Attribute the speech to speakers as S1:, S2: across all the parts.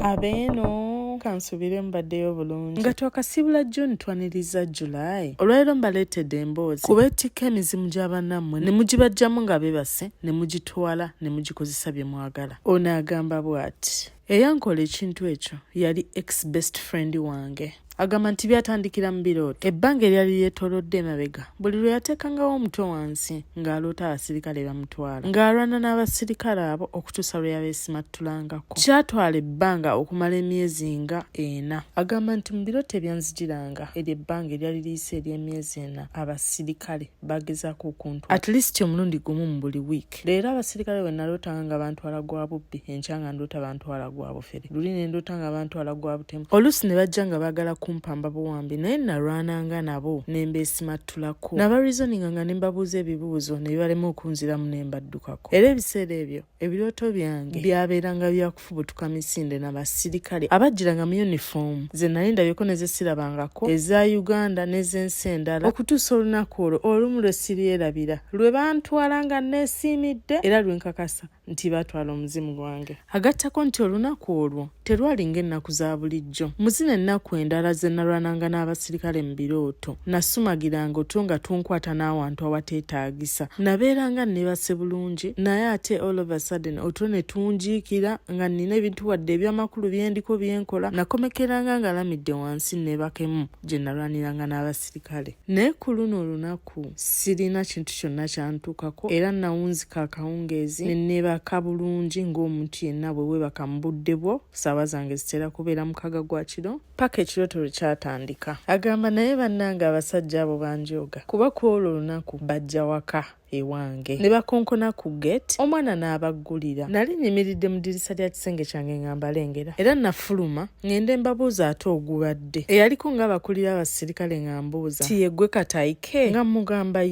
S1: Abeeno kansubire mbaddeyo bulungi nga twakasibula June twaniriza July. Olwaleero mbaleetedde emboozi kubeetikka emizimu gy'abannammwe ne mugibajjamu nga beebase ne mugitwala ne mugikozesa bye mwagala. Ono agamba bw'ati: eyankola ekintu ekyo yali ex best friend wange. Agamba nti byatandikira mu birooto. Ebbanga eryali lyetoolodde emabega buli lwe yateekangawo omutwe wansi ng'aloota abasirikale bamutwala, ng'alwana n'abasirikale abo okutuusa lwe yabeesimattulangako. Kyatwala ebbanga okumala emyezi nga 4. Agamba nti mu birooto ebyanzijiranga eryo ebbanga eryali liyise ery'emyezi 4 abasirikale bagezaako okuntu at least omulundi gumu mu buli wiiki. Leero abasirikale bwe nalootanga nga bantwala gwa bubbi, enkya nga ndoota bantwala gwa bufere, luli ne ndoota nga bantwala gwa butemu. Oluusi ne bajja nga baagala kumpamba buwambi naye nalwananga nabo ne mbeesimattulako. Nabarizoninga nga ne mbabuuza ebibuuzo ne bibalema okunziramu ne mbaddukako. Era ebiseera ebyo ebirooto byange byabeeranga byakufubutuka misinde n'abasirikale abajjiranga mu yunifoomu ze nali ndabyeko ne ze sirabangako, eza Uganda n'ez'ensi endala, okutuusa olunaku olwo olumu lwe siryerabira lwe bantwala nga neesiimidde era lwe nkakasa nti batwala omuzimu gwange. Agattako nti olunaku olwo terwali ng'ennaku za bulijjo. Muzina ennaku endala ze nalwananga n'abasirikale mu birooto nasumagiranga otwo nga tunkwata n'awantu awateetaagisa. Nabeeranga neebase bulungi naye ate all of a sudden otwo ne tunjiikira nga nina ebintu wadde eby'amakulu byendiko byenkola. Nakomekeranga nga lamidde wansi neebakemu gye nalwaniranga n'abasirikale. Naye ku luno olunaku sirina kintu kyonna kyantuukako era nawunzika akawungeezi ne neebaka bulungi ng'omuntu yenna bwe weebaka mu budde bwo. Ssaawa zange zitera kubeera mukaga gwa kiro paka ekirooto lwe kyatandika. Agamba naye bannange abasajja abo banjooga kuba ku olwo olunaku bajja waka ewange ne bakonkona ku gate, omwana n'abaggulira. Nali nyimiridde mu ddirisa lya kisenge kyange nga mbalengera era nafuluma ngende mbabuuza ate ogubadde. Eyaliko ng'abakulira abasirikale nga mbuuza ti yeggwe Kataike? Nga mugamba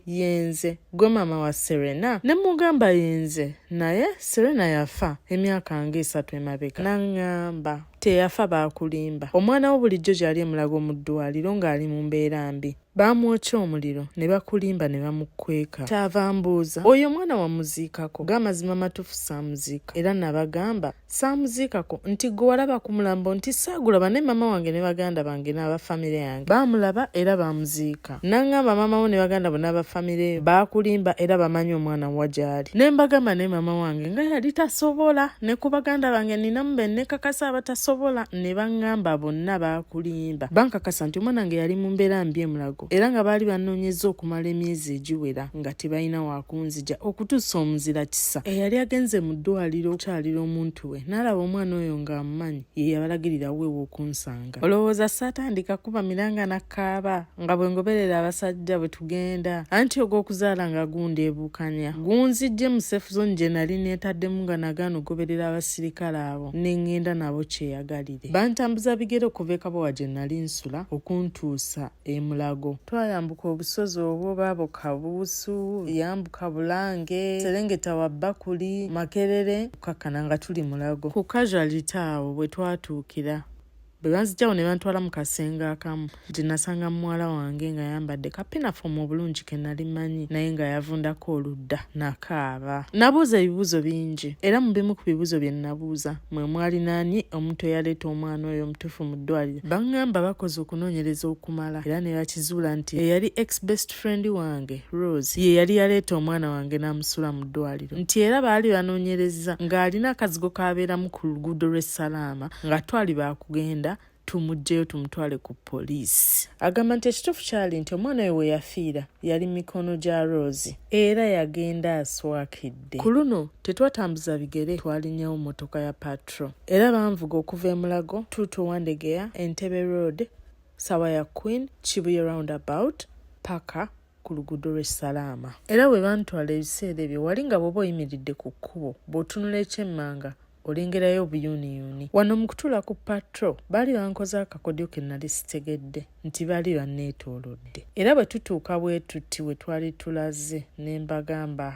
S1: yenze. Gwe maama wa Serena? Ne mugamba yenze, naye Serena yafa emyaka nga 3 emabega. Naŋŋamba teyafa baakulimba. Omwana wo bulijjo gy'ali emulago mu ddwaliro ng'ali mu mbeera mbi. Baamwokya omuliro ne bakulimba ne bamukweka. Kyava mbuuza oyo omwana wamuziikako? G'amazima matuufu saamuziika era nabagamba saamuziikako nti gwe walaba ku mulambo nti saagulaba ne maama wange ne baganda bange n'abafamire yange baamulaba era baamuziika. Naŋŋamba maama wo ne baganda bo n'abafamire baakulimba era bamanyi omwana wa gy'ali. Ne mbagamba ne maama wange nga yali tasobola ne ku baganda bange ninamu be nekakasa abatasobola ne baŋŋamba bonna baakulimba. Bankakasa nti omwana wange yali mu mbeera mbi emulago era nga baali banoonyeza okumala emyezi egiwera nga tebalina waakunzija okutuusa omuzira kisa eyali agenze mu ddwaliro okukyalira omuntu we n'alaba omwana oyo ng'amumanyi ye yabalagirira weewo okunsanga. Olowooza saatandika kuba miranga nakaaba nga bwe ngoberera abasajja bwe tugenda anti ogw'okuzaala nga gundeebuukanya gunzijje mu safe zone gye nali neetaddemu nga nagaana ogoberera abasirikale abo ne ŋŋenda nabo kyeyagalire. Bantambuza bigere okuva e Kabowa gye nali nsula okuntuusa e Mulago. Twayambuka obusozi obwo baabo Kabuusu, yambuka Bulange, Serengeta wa Bakuli, Makerere, kukakkana nga tuli Mulago. Ku casualty awo bwe twatuukira bwe banzijjawo ne bantwala mu kasenge akamu gye nasanga muwala wange nga yambadde kapinafomu obulungi ke nali manyi naye nga yavundako oludda nakaaba. Nabuuza ebibuuzo bingi era mu bimu ku bibuuzo bye nabuuza mwe mwali naani omuntu eyaleeta omwana oyo omutuufu mu ddwaliro. Baŋŋamba bakoze okunoonyereza okumala era ne bakizuula nti eyali ex best friend wange Rose ye yali yaleeta omwana wange n'amusula mu ddwaliro, nti era baali banoonyereza ng'alina akazigo k'abeeramu ku luguudo lw'e Salaama nga twali baakugenda tumugjeyo tumutwale ku poliisi. Agamba nti ekituufu kyali nti omwana we we yafiira yali mikono gya Rose era yagenda aswakidde. Ku luno tetwatambuza bigere, twalinnyawo mmotoka ya patrol era banvuga okuva e Mulago tuuto Wandegeya, Entebbe Road, Sawa ya Queen, Kibuye roundabout paka ku luguudo lw'e Salaama. Era bwe bantwala ebiseera ebyo wali nga bw'oba oyimiridde ku kkubo bw'otunula ekyemmanga olengerayo obuyuuniyuuni. Wano mu kutuula ku patrol baali bankoze akakodyo ke nali sitegedde nti baali banneetoolodde. Era bwe tutuuka bwe tutti we twali tulaze ne mbagamba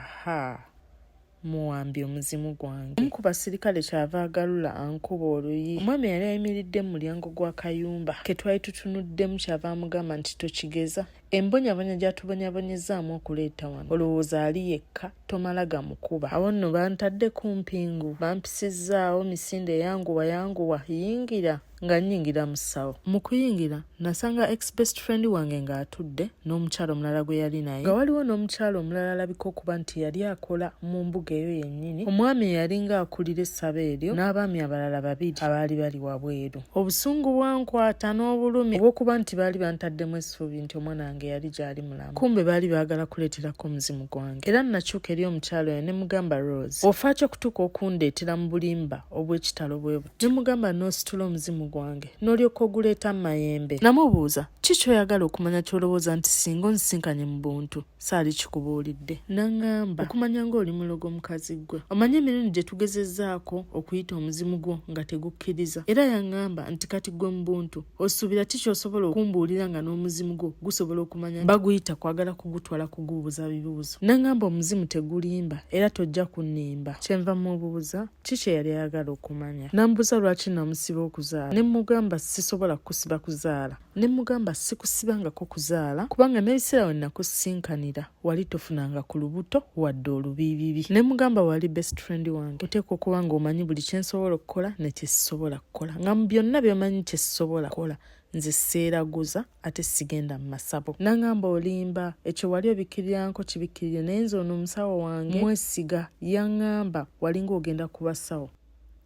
S1: muwambye omuzimu gwange. Omu ku basirikale kyava agalula ankuba oluyi. Omwami yali ayimiridde mu mulyango gwa kayumba ke twali tutunuddemu kyava amugamba nti tokigeza. Embonyabonya gy'atubonyabonyezaamu okuleeta wano olowooza ali yekka tomala gamukuba. Awo nno bantadde ku mpingu bampisizzaawo misinde yanguwa yingira nga nnyingira mu ssawo. Mu kuyingira nasanga ex-best friend wange ng'atudde n'omukyalo omulala gwe yali naye, nga waliwo n'omukyalo omulala alabika okuba nti yali akola mu mbuga eyo yennyini. Omwami yali ng'akulira essaba eryo n'abaami abalala babiri abaali bali wabweru. Obusungu bwankwata n'obulumi obw'okuba nti baali bantaddemu essuubi nti omwana wange yali gy'ali mulamu. Kumbe baali baagala kuleeterako omuzimu gwange. Era nakyuka eri omukyalo oyo ne mugamba Rose, ofaaki okutuuka okundeetera mu bulimba obw'ekitalo bwe buti. Ne mugamba n'ositula omuzimu gwange n'olyoka oguleeta mu mayembe. Namubuuza ki ky'oyagala okumanya ky'olowooza nti singa onzisinkanye mu buntu saali kikubuulidde? N'aŋŋamba okumanya ng'oli mulogo mukazi gwe. Omanye emirundi gye tugezezzaako okuyita omuzimu gwo nga tegukkiriza. Era yaŋŋamba nti kati gwe mu buntu osuubira ki ky'osobola okumbuulira nga n'omuzimu gwo gusobola okumanya baguyita kwagala kugutwala kugubuuza bibuuzo. N'aŋŋamba omuzimu tegulimba era tojja kunnimba. Kyenva mubuuza ki kye yali ayagala okumanya. N'ambuuza lwaki namusiba okuzaala. Ne mugamba sisobola kusiba kuzaala. Ne mugamba sikusibangako kuzaala kubanga n'ebiseera we nakusinkanira wali tofunanga ku lubuto wadde olubiibibi. Ne mugamba wali best friend wange oteekwa okuba ng'omanyi buli kye nsobola okukola ne kye sisobola kukola, nga mu byonna by'omanyi kye sisobola kukola nze seeraguza ate sigenda mu masabo. N'aŋŋamba olimba ekyo wali obikkiriranko kibikkirire naye nze ono omusawo wange mwesiga. Yaŋŋamba walinga ogenda ku basawo.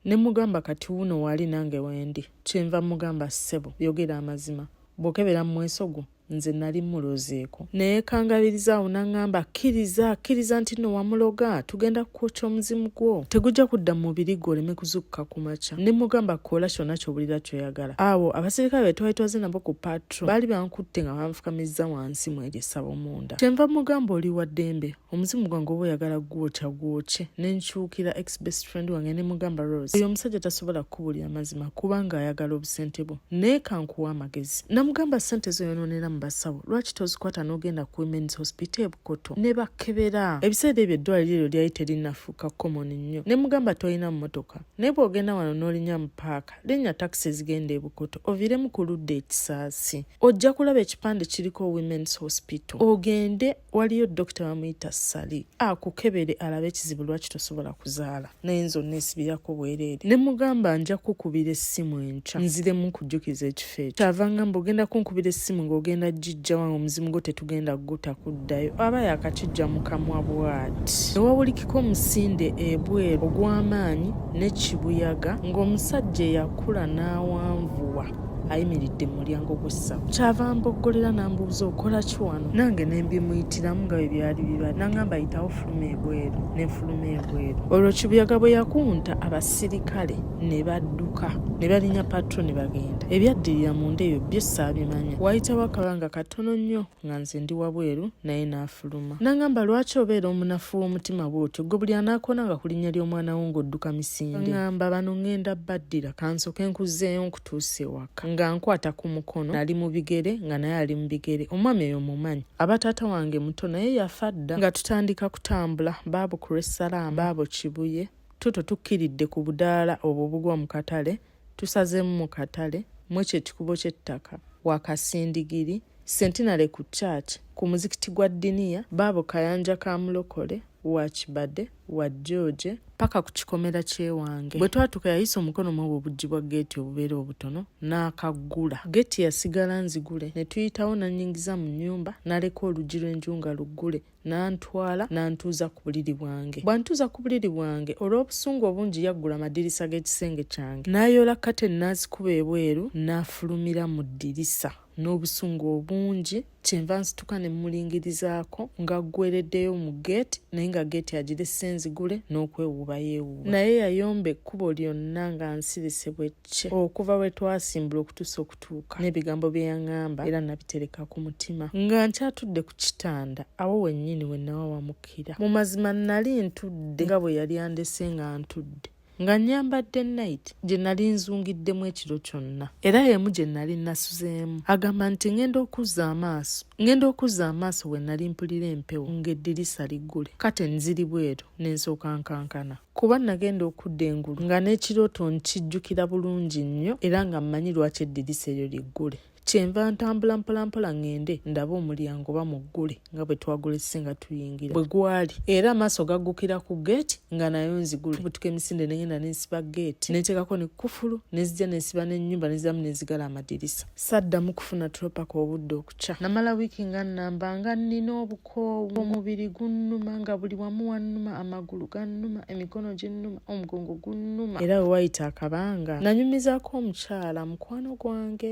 S1: Ne mugamba kati wuno wali nange wendi. Kyenva mugamba ssebo yogera amazima bw'okebera mu mweso gwo nze nali mulozeeko. Naye kangabirizaawo n'aŋŋamba kkiriza nti nno wamuloga tugenda kukwokya omuzimu gwo tegujja kudda mu mubiri gwo oleme kuzukka ku makya. Ne mugamba koola kyonna ky'obulira ky'oyagala. Awo abasirikale be twali twaze nabo ku patro baali bankutte nga banfukamizza wansi mu eryo essabo munda. Kyenva mugamba oli wa ddembe omuzimu gwange oba oyagala gwokye. Ne nkyukira ex-best friend wange ne mugamba Rose, oyo omusajja tasobola kukubuulira mazima kubanga ayagala obusente bwo. Naye kankuwa amagezi. Namugamba ssente zo yonoonera mu basawo lwaki tozikwata n'ogenda ku Women's Hospital e Bukoto ne bakkebera. Ebiseera ebyo eddwaliro eryo lyali terinafuuka common nnyo. Ne mugamba tolina mmotoka naye bw'ogenda wano n'olinnya mu paaka linnya takisi ezigenda e Bukoto oviiremu ku ludda ekisaasi. Ojja kulaba ekipande kiriko Women's Hospital ogende waliyo dokita bamuyita Sali akukebere alabe ekizibu lwaki tosobola kuzaala. Naye nze onneesibirako bwereere. Ne mugamba nja kukubira essimu enkya nziremu nkujjukiza ekifo ekyo. Kyava ngamba ogenda kunkubira essimu ng'ogenda jjijja wange omuzimu gwo tetugenda guta kuddayo. Aba yakakijja mu kamwa bw'ati. Ne wawulikiko omusinde ebweru ogw'amaanyi ne kibuyaga ng'omusajja eyakula n'awanvuwa ayimiridde mu mulyango gw'essawo. Kyava mboggolera n'ambuuza okola ki wano? Nange ne mbimuyitiramu nga bwe byali bibadde. N'aŋŋamba yitawo fuluma ebweru. Ne nfuluma ebweru. Olwo kibuyaga bwe yakunta abasirikale ne badduka ne balinnya patro ne bagenda. Ebyaddirira munda eyo byo saabimanya. Wayitawo akabanga katono nnyo nga nze ndi wabweru naye n'afuluma. N'aŋŋamba lwaki obeera omunafu w'omutima bw'otyo gwe buli anaakona nga ku linnya ly'omwana wo ng'odduka misinde. N'aŋŋamba bano ŋŋenda baddira kansoke nkuzeeyo nkutuuse ewaka. Nga nkwata ku mukono nali mu bigere nga naye ali mu bigere. Omwami eyo mumanyi aba taata wange muto naye yafa dda. Nga tutandika kutambula baabo ku Ressalaamu baabo Kibuye tuto tukkiridde ku budaala obwo obugwa mu katale tusazeemu mu katale mu ekyo ekikubo ky'ettaka wakasindigiri Sentinale ku church ku muzikiti gwa Diniya baabo Kayanja ka Mulokole wa Kibadde wa George paka ku kikomera ky'ewange. Bwe twatuka yayisa omukono mu obwo obuggi bwa geeti obubeera obutono n'akaggula. Geeti yasigala nzigule ne tuyitawo nannyingiza mu nnyumba n'aleka oluggi lw'enju nga luggule n'antwala n'antuuza ku buliri bwange. Bw'antuuza ku buliri bwange olw'obusungu obungi yaggula amadirisa g'ekisenge kyange n'ayoola kateni n'azikuba ebweru n'afulumira mu ddirisa n'obusungu obungi. Kyenva nsituka ne mmulingirizaako ng'aggwereddeyo mu geeti naye nga geeti agirese nzigule n'okwewuuba yeewuuba. Naye yayomba ekkubo lyonna nga nsirise bwecce okuva we twasimbula okutuusa okutuuka. N'ebigambo bye yaŋŋamba era nabitereka ku mutima nga nkyatudde ku kitanda awo wennyini we nawawamukira. Mu mazima nali ntudde nga bwe yali andese nga ntudde nga nnyambadde night gye nali nzungiddemu ekiro kyonna, era y'emu gye nali nasuzeemu. Agamba nti ngenda okuzza amaaso we nali mpulira empewo ng'eddirisa liggule, kate nziri bweru n'ensooka nkankana kuba nagenda okudda engulu nga n'ekirooto nkijjukira bulungi nnyo era nga mmanyi lwaki eddirisa eryo liggule. Kyenva ntambula mpolampola ngende ndaba omulyango bamuggule nga bwe twagulese nga tuyingira bwe gwali, era amaaso gaggukira ku geeti nga nayo nzigule. Butuka emisinde negenda nensiba geeti neteekako ne kufulu nezijja nensiba n'ennyumba nezidamu nezigala amadirisa. Saddamu kufuna turopaka obudde okukya. Namala wiiki nga nnamba nga nnina obukoowu, omubiri gunnuma nga buli wamu wannuma, amagulu gannuma, emikono ginnuma, omugongo gunnuma, era we wayita akabanga nanyumizaako omukyala mukwano gwange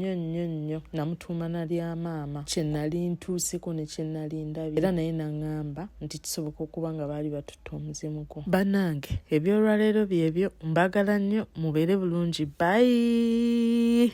S1: nnyo namutuuma nalya maama, kye nali ntuuseko ne kye nali ndabye, era naye naŋŋamba nti kisoboka okuba nga baali batutte omuzimu gwo. Bannange, ebyolwaleero byebyo, mbagala nnyo, mubeere bulungi, bye.